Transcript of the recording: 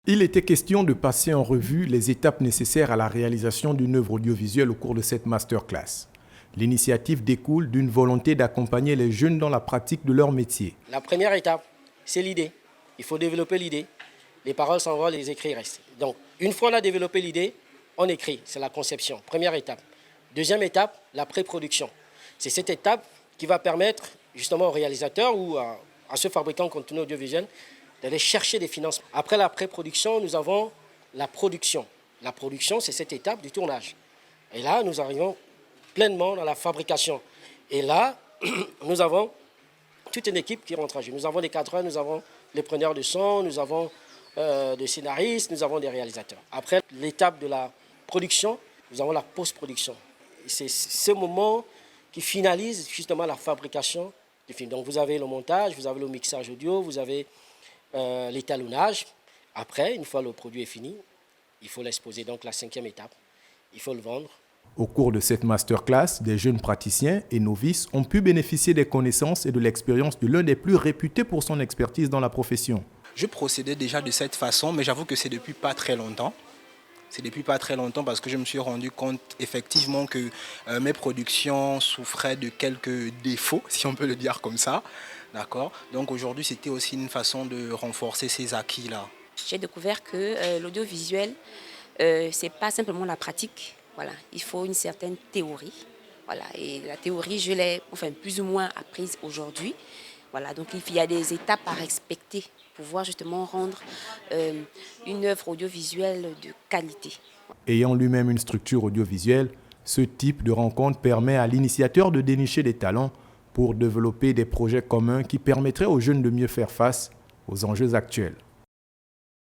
Il était question de passer en revue les étapes nécessaires à la réalisation d'une œuvre audiovisuelle au cours de cette masterclass. L'initiative découle d'une volonté d'accompagner les jeunes dans la pratique de leur métier. La première étape, c'est l'idée. Il faut développer l'idée. Les paroles s'envolent, les écrits restent. Donc, une fois on a développé l'idée, on écrit. C'est la conception, première étape. Deuxième étape, la pré-production. C'est cette étape qui va permettre justement au réalisateur ou à ce fabricant de contenu audiovisuel d'aller chercher des financements. Après la pré-production, nous avons la production. La production, c'est cette étape du tournage. Et là, nous arrivons pleinement dans la fabrication. Et là, nous avons toute une équipe qui rentre en jeu. Nous avons des cadreurs, nous avons les preneurs de son, nous avons des scénaristes, nous avons des réalisateurs. Après l'étape de la production, nous avons la post-production. C'est ce moment qui finalise justement la fabrication du film. Donc vous avez le montage, vous avez le mixage audio, vous avez l'étalonnage. Après, une fois le produit est fini, il faut l'exposer. Donc la cinquième étape, il faut le vendre. Au cours de cette masterclass, des jeunes praticiens et novices ont pu bénéficier des connaissances et de l'expérience de l'un des plus réputés pour son expertise dans la profession. Je procédais déjà de cette façon, mais j'avoue que c'est depuis pas très longtemps. C'est depuis pas très longtemps parce que je me suis rendu compte effectivement que mes productions souffraient de quelques défauts, si on peut le dire comme ça. D'accord. Donc aujourd'hui, c'était aussi une façon de renforcer ces acquis-là. J'ai découvert que l'audiovisuel, c'est pas simplement la pratique. Voilà, il faut une certaine théorie. Voilà, et la théorie, je l'ai plus ou moins apprise aujourd'hui. Voilà, donc il y a des étapes à respecter pour pouvoir justement rendre une œuvre audiovisuelle de qualité. Ayant lui-même une structure audiovisuelle, ce type de rencontre permet à l'initiateur de dénicher des talents pour développer des projets communs qui permettraient aux jeunes de mieux faire face aux enjeux actuels.